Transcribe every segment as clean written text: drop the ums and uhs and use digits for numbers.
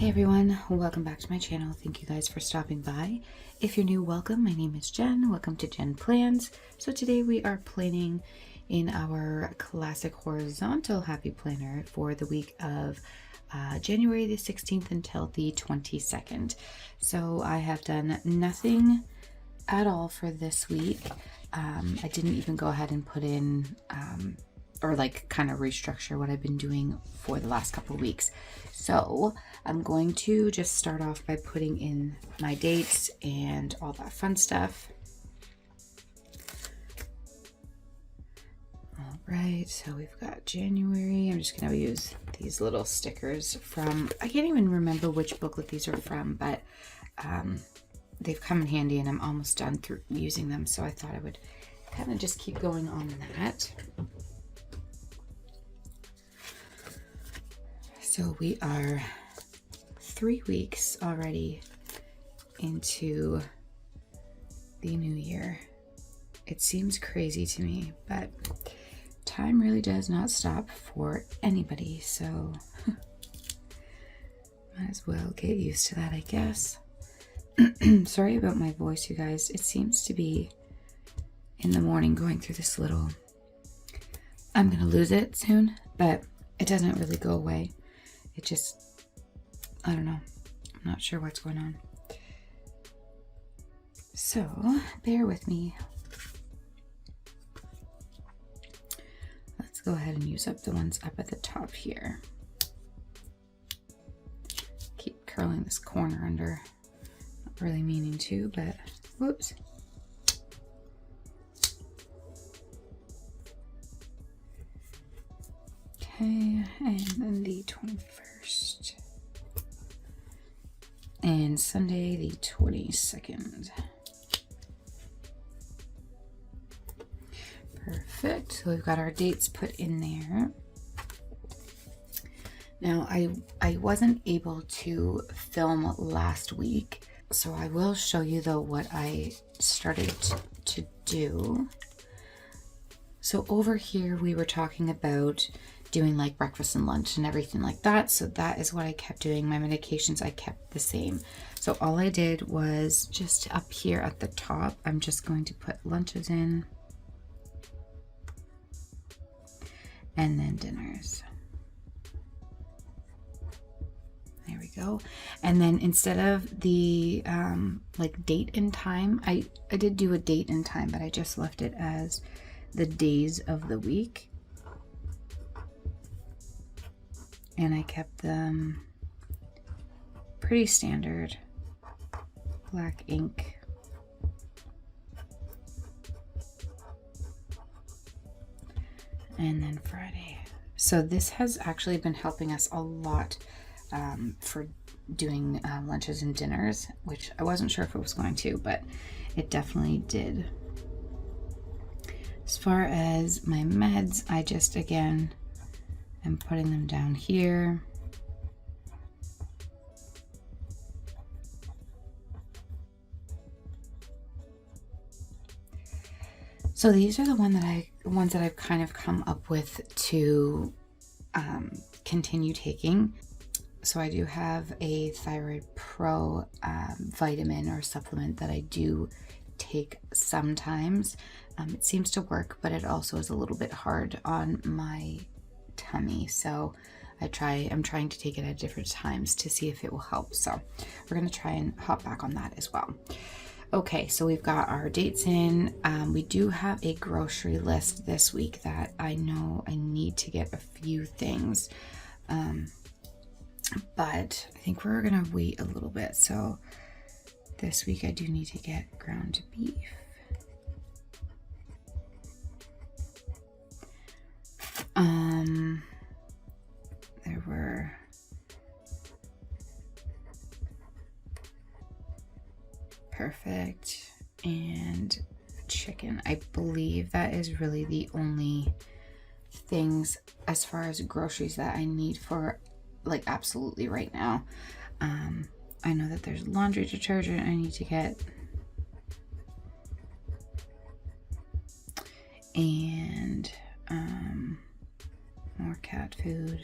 Hey everyone, welcome back to my channel. Thank you guys for stopping by. If you're new, welcome. My name is Jen. Welcome to Jen Plans. So today we are planning in our classic horizontal happy planner for the week of January the 16th until the 22nd. So I have done nothing at all for this week. I didn't even go ahead and put in or like kind of restructure what I've been doing for the last couple of weeks. So I'm going to just start off by putting in my dates and all that fun stuff. All right, so we've got January. I'm just gonna use these little stickers from, I can't even remember which booklet these are from, but they've come in handy and I'm almost done through using them. So I thought I would kind of just keep going on that. So we are 3 weeks already into the new year. It seems crazy to me, but time really does not stop for anybody, so might as well get used to that, I guess. Sorry about my voice, you guys. It seems to be in the morning going through this little, I'm gonna lose it soon, but it doesn't really go away. It just, I don't know. I'm not sure what's going on. So, bear with me. Let's go ahead and use up the ones up at the top here. Keep curling this corner under. Not really meaning to, but whoops. Okay, and then the 21st. And Sunday the 22nd. Perfect. So we've got our dates put in there. Now I wasn't able to film last week, so I will show you though what I started to do. So over here we were talking about doing like breakfast and lunch and everything like that. So that is what I kept doing. My medications I kept the same. So all I did was just up here at the top, I'm just going to put lunches in and then dinners. There we go. And then instead of the like date and time, I did do a date and time, but I just left it as the days of the week. And I kept them pretty standard, black ink. And then Friday. So this has actually been helping us a lot for doing lunches and dinners, which I wasn't sure if it was going to, but it definitely did. As far as my meds, I just, again, I'm putting them down here. So these are the ones that I've kind of come up with to continue taking. So I do have a Thyroid Pro vitamin or supplement that I do take sometimes. It seems to work, but it also is a little bit hard on my tummy, so I'm trying to take it at different times to see if it will help. So we're going to try and hop back on that as well. Okay, so we've got our dates in. We do have a grocery list this week that I know I need to get a few things, but I think we're gonna wait a little bit. So this week I do need to get ground beef. There were perfect and chicken. I believe that is really the only things as far as groceries that I need for like absolutely right now. I know that there's laundry detergent I need to get, and more cat food.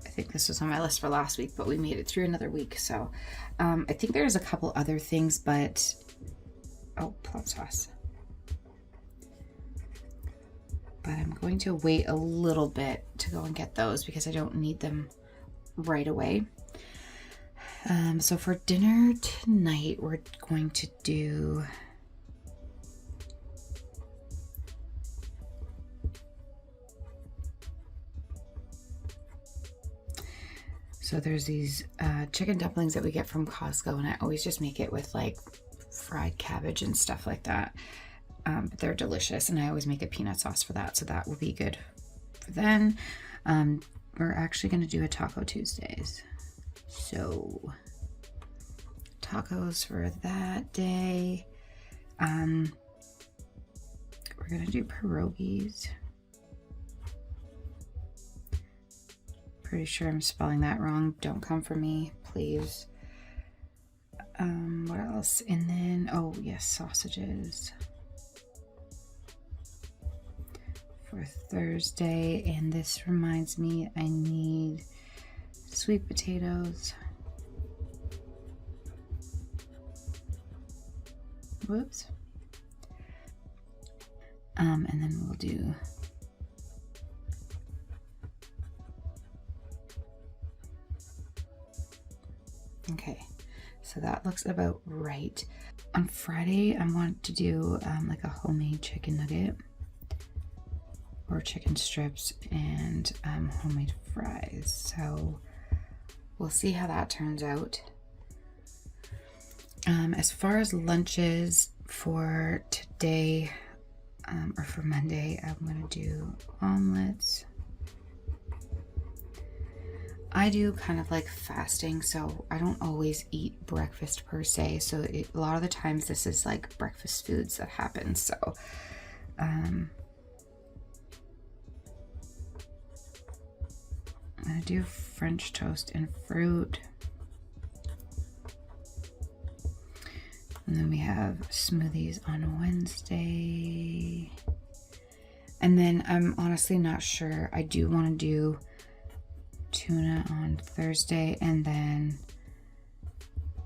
I think this was on my list for last week, but we made it through another week. So I think there's a couple other things, but oh, plum sauce. But I'm going to wait a little bit to go and get those because I don't need them right away. So for dinner tonight, we're going to do there's these chicken dumplings that we get from Costco, and I always just make it with like fried cabbage and stuff like that. But they're delicious, and I always make a peanut sauce for that, so that will be good for then. We're actually going to do a Taco Tuesdays. So tacos for that day. We're going to do pierogies. Pretty sure I'm spelling that wrong. Don't come for me, please. What else? And then, oh yes, sausages for Thursday. And this reminds me, I need sweet potatoes. Whoops. And then we'll do okay, so that looks about right. On Friday, I want to do like a homemade chicken nugget or chicken strips and homemade fries. So we'll see how that turns out. As far as lunches for today or for Monday, I'm going to do omelets. I do kind of like fasting, so I don't always eat breakfast per se. So a lot of the times this is like breakfast foods that happen. So I'm gonna do French toast and fruit. And then we have smoothies on Wednesday. And then I'm honestly not sure. I do want to do tuna on Thursday and then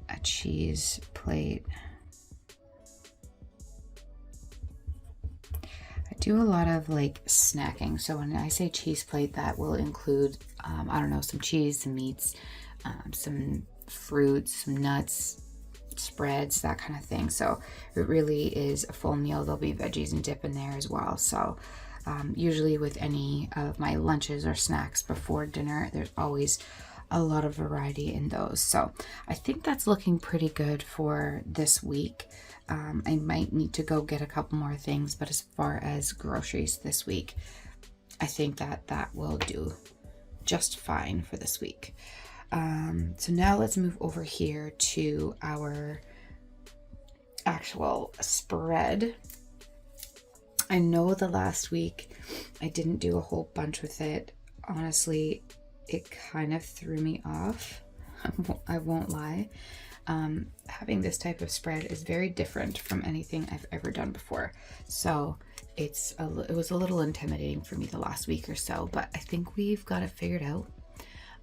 a cheese plate. I do a lot of like snacking, so when I say cheese plate, that will include I don't know, some cheese, some meats, some fruits, some nuts, spreads, that kind of thing. So it really is a full meal. There'll be veggies and dip in there as well. So usually with any of my lunches or snacks before dinner, there's always a lot of variety in those. So I think that's looking pretty good for this week. I might need to go get a couple more things, but as far as groceries this week, I think that will do just fine for this week. So now let's move over here to our actual spread. I know the last week I didn't do a whole bunch with it. Honestly, it kind of threw me off. I won't lie. Having this type of spread is very different from anything I've ever done before. So it was a little intimidating for me the last week or so, but I think we've got it figured out.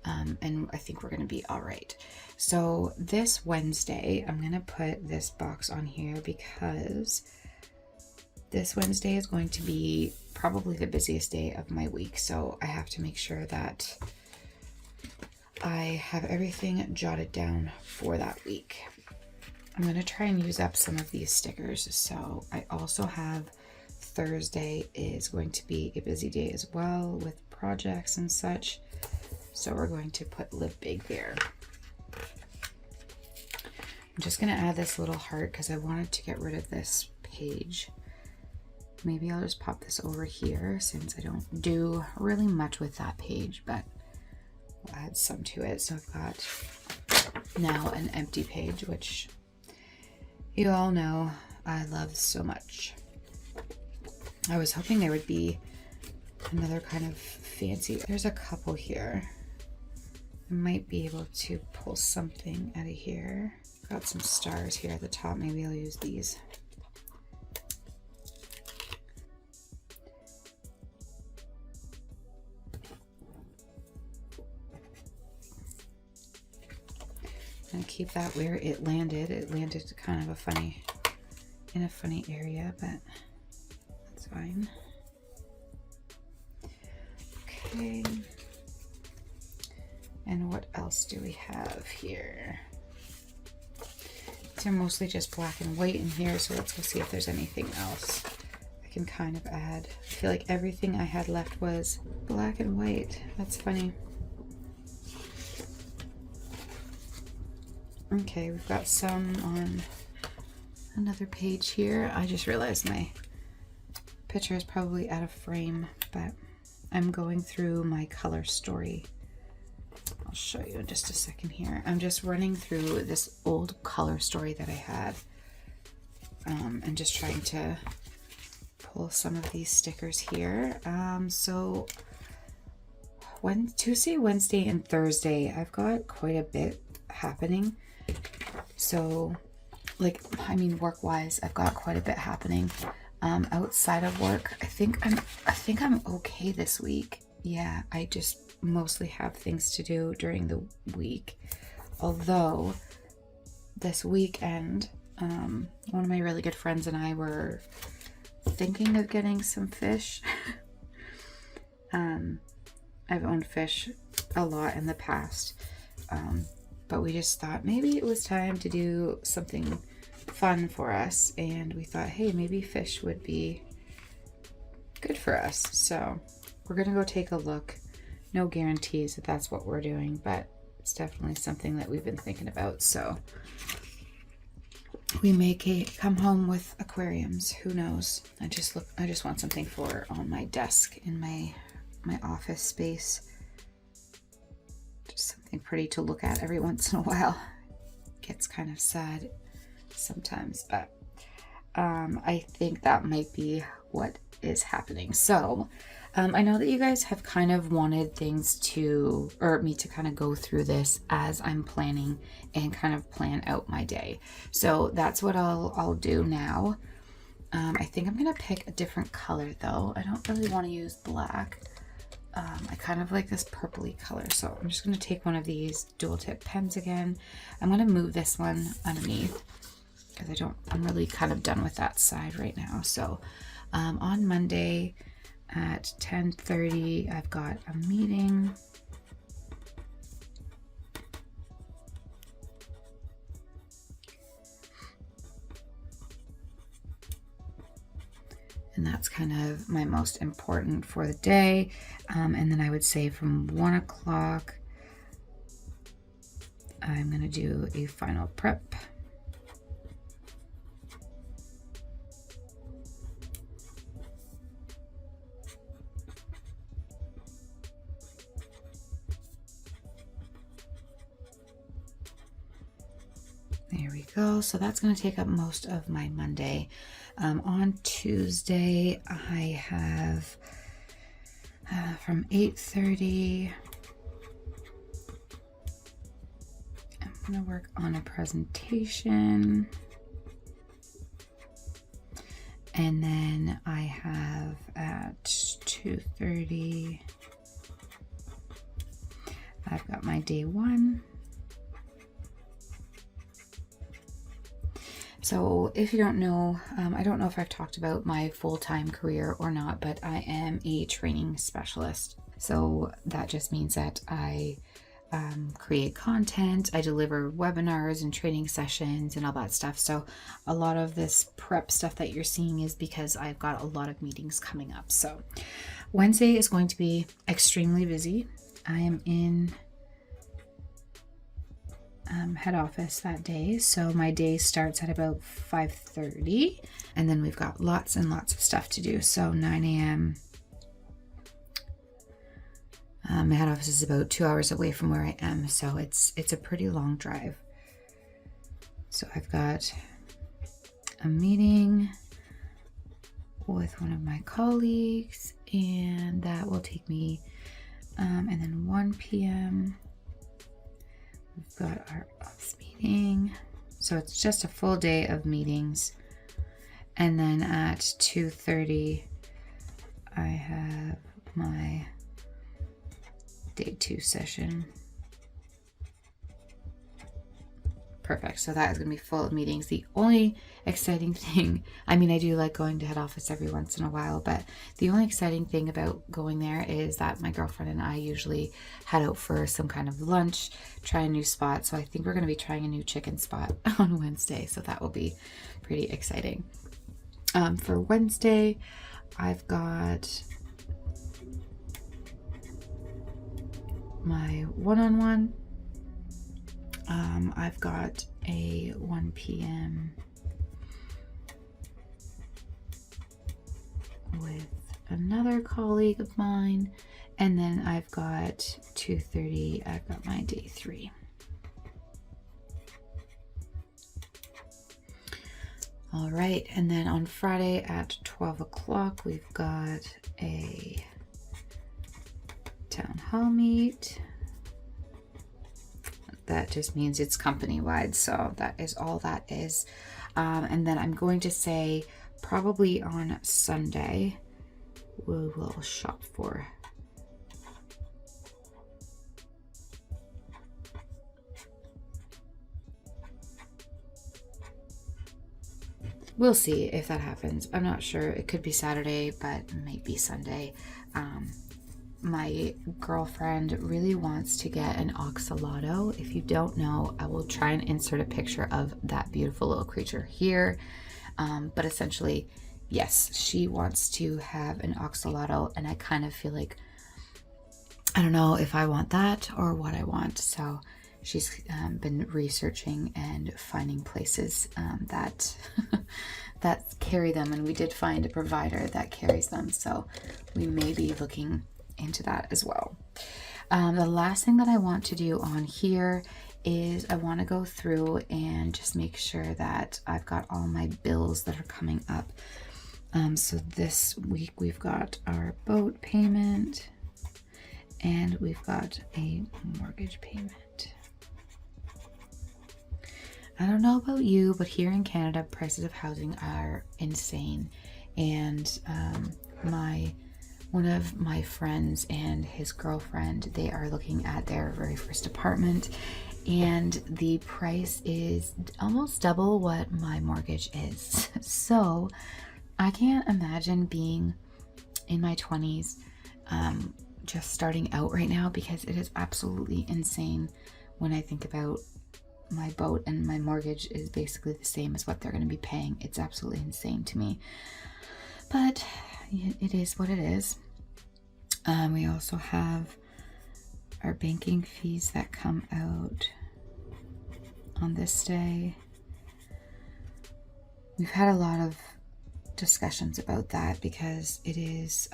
And I think we're going to be all right. So this Wednesday, I'm going to put this box on here because this Wednesday is going to be probably the busiest day of my week. So I have to make sure that I have everything jotted down for that week. I'm going to try and use up some of these stickers. So I also have Thursday is going to be a busy day as well with projects and such. So we're going to put Live Big there. I'm just going to add this little heart because I wanted to get rid of this page. Maybe I'll just pop this over here since I don't do really much with that page, but we'll add some to it. So I've got now an empty page, which you all know I love so much. I was hoping there would be another kind of fancy. There's a couple here. I might be able to pull something out of here. Got some stars here at the top. Maybe I'll use these. gonna keep that where it landed. It landed kind of in a funny area, but that's fine. Okay. And what else do we have here? These are mostly just black and white in here, so let's go see if there's anything else I can kind of add. I feel like everything I had left was black and white. That's funny. Okay, we've got some on another page here. I just realized my picture is probably out of frame, but I'm going through my color story. I'll show you in just a second here. I'm just running through this old color story that I had, and just trying to pull some of these stickers here. So Tuesday, Wednesday, and Thursday, I've got quite a bit happening. So, like, I mean, work-wise, I've got quite a bit happening. Outside of work, I think I'm okay this week. Yeah, I just mostly have things to do during the week. Although this weekend, one of my really good friends and I were thinking of getting some fish. I've owned fish a lot in the past, but we just thought maybe it was time to do something fun for us, and we thought, hey, maybe fish would be good for us. So we're gonna go take a look. No guarantees that that's what we're doing, but it's definitely something that we've been thinking about. So we may come home with aquariums, who knows. I just want something for on my desk in my office space. Just something pretty to look at every once in a while. Gets kind of sad sometimes, but I think that might be what is happening. So I know that you guys have kind of wanted me to kind of go through this as I'm planning and kind of plan out my day. So that's what I'll do now. I think I'm gonna pick a different color though. I don't really want to use black. I kind of like this purpley color, so I'm just gonna take one of these dual tip pens again. I'm gonna move this one underneath because I'm really kind of done with that side right now. So on Monday at 10:30, I've got a meeting. And that's kind of my most important for the day. And then I would say from 1 o'clock, I'm gonna do a final prep. There we go. So that's going to take up most of my Monday. On Tuesday, I have from 8:30, I'm going to work on a presentation. And then I have at 2:30, I've got my day one. So if you don't know, I don't know if I've talked about my full-time career or not, but I am a training specialist. So that just means that I create content, I deliver webinars and training sessions and all that stuff. So a lot of this prep stuff that you're seeing is because I've got a lot of meetings coming up. So Wednesday is going to be extremely busy. I am in head office that day, so my day starts at about 5:30, and then we've got lots and lots of stuff to do. So 9 a.m. My head office is about 2 hours away from where I am, so it's a pretty long drive. So I've got a meeting with one of my colleagues, and that will take me, and then 1 p.m. we've got our ops meeting. So it's just a full day of meetings. And then at 2:30, I have my day 2 session. Perfect. So that is going to be full of meetings. The only exciting thing, I mean, I do like going to head office every once in a while, but the only exciting thing about going there is that my girlfriend and I usually head out for some kind of lunch, try a new spot. So I think we're going to be trying a new chicken spot on Wednesday. So that will be pretty exciting. For Wednesday, I've got my one-on-one. I've got a 1 p.m. with another colleague of mine, and then I've got 2:30. I've got my day 3. All right, and then on Friday at 12 o'clock, we've got a town hall meet. That just means it's company-wide, so that is all that is. And then I'm going to say probably on Sunday we will shop for we'll see if that happens. I'm not sure. It could be Saturday, but it might be Sunday. My girlfriend really wants to get an oxalotl. If you don't know, I will try and insert a picture of that beautiful little creature here. But essentially, yes, she wants to have an oxalotl, and I kind of feel like, I don't know if I want that or what I want. So she's been researching and finding places that that carry them, and we did find a provider that carries them. So we may be looking into that as well. The last thing that I want to do on here is I want to go through and just make sure that I've got all my bills that are coming up. So this week we've got our boat payment and we've got a mortgage payment. I don't know about you, but here in Canada, prices of housing are insane. And one of my friends and his girlfriend, they are looking at their very first apartment, and the price is almost double what my mortgage is. So I can't imagine being in my 20s, just starting out right now, because it is absolutely insane when I think about my boat, and my mortgage is basically the same as what they're going to be paying. It's absolutely insane to me, but it is what it is. We also have our banking fees that come out on this day. We've had a lot of discussions about that because it is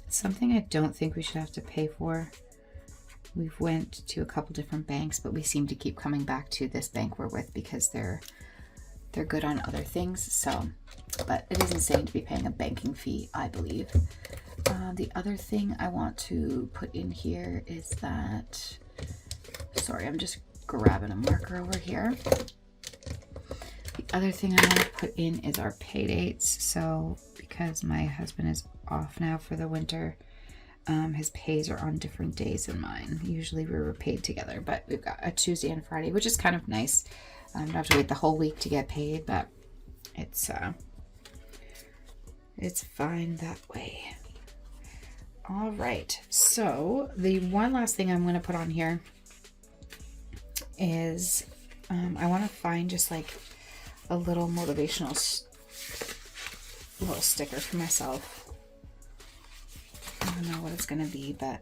something I don't think we should have to pay for. We've went to a couple different banks, but we seem to keep coming back to this bank we're with because they're good on other things. So, but it is insane to be paying a banking fee, I believe. The other thing I want to put in here is that, sorry, I'm just grabbing a marker over here. The other thing I want to put in is our pay dates. So because my husband is off now for the winter, his pays are on different days than mine. Usually we were paid together, but we've got a Tuesday and Friday, which is kind of nice. Don't have to wait the whole week to get paid, but it's fine that way. All right, so the one last thing I'm going to put on here is I want to find just like a little motivational little sticker for myself. I don't know what it's going to be, but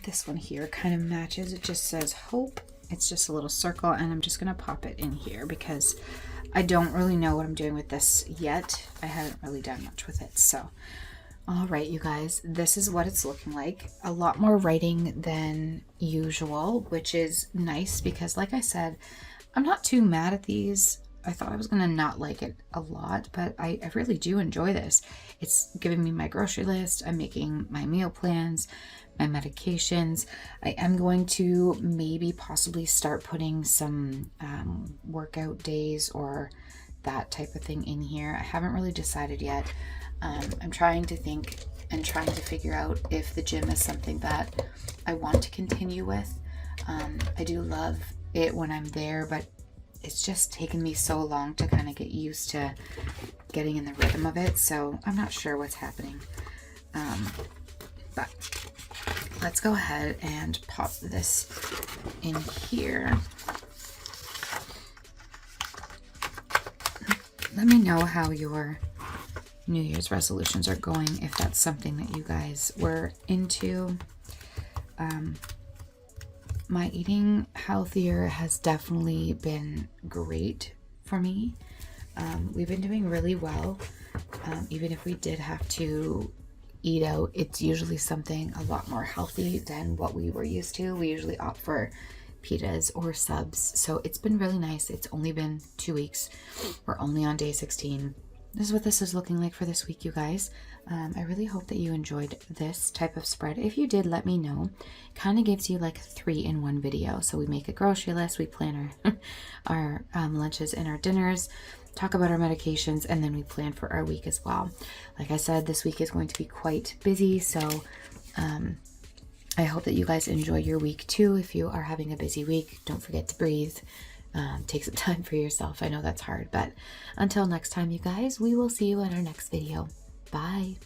this one here kind of matches. It just says hope. It's just a little circle, and I'm just going to pop it in here because I don't really know what I'm doing with this yet. I haven't really done much with it. So, all right, you guys, this is what it's looking like. A lot more writing than usual, which is nice because, like I said, I'm not too mad at these. I thought I was going to not like it a lot, but I really do enjoy this. It's giving me my grocery list. I'm making my meal plans, my medications. I am going to maybe possibly start putting some workout days or that type of thing in here. I haven't really decided yet. I'm trying to think and trying to figure out if the gym is something that I want to continue with. I do love it when I'm there, but it's just taken me so long to kind of get used to getting in the rhythm of it. So I'm not sure what's happening. But let's go ahead and pop this in here. Let me know how your New Year's resolutions are going, if that's something that you guys were into. My eating healthier has definitely been great for me. We've been doing really well. Even if we did have to eat out, it's usually something a lot more healthy than what we were used to. We usually opt for pitas or subs, so it's been really nice. It's only been 2 weeks. We're only on day 16. This is what this is looking like for this week, you guys. I really hope that you enjoyed this type of spread. If you did, let me know. Kind of gives you like 3-in-1 video. So we make a grocery list, we plan our lunches and our dinners, talk about our medications, and then we plan for our week as well. Like I said, this week is going to be quite busy, so I hope that you guys enjoy your week too. If you are having a busy week, don't forget to breathe. Take some time for yourself. I know that's hard, but until next time, you guys, we will see you in our next video. Bye.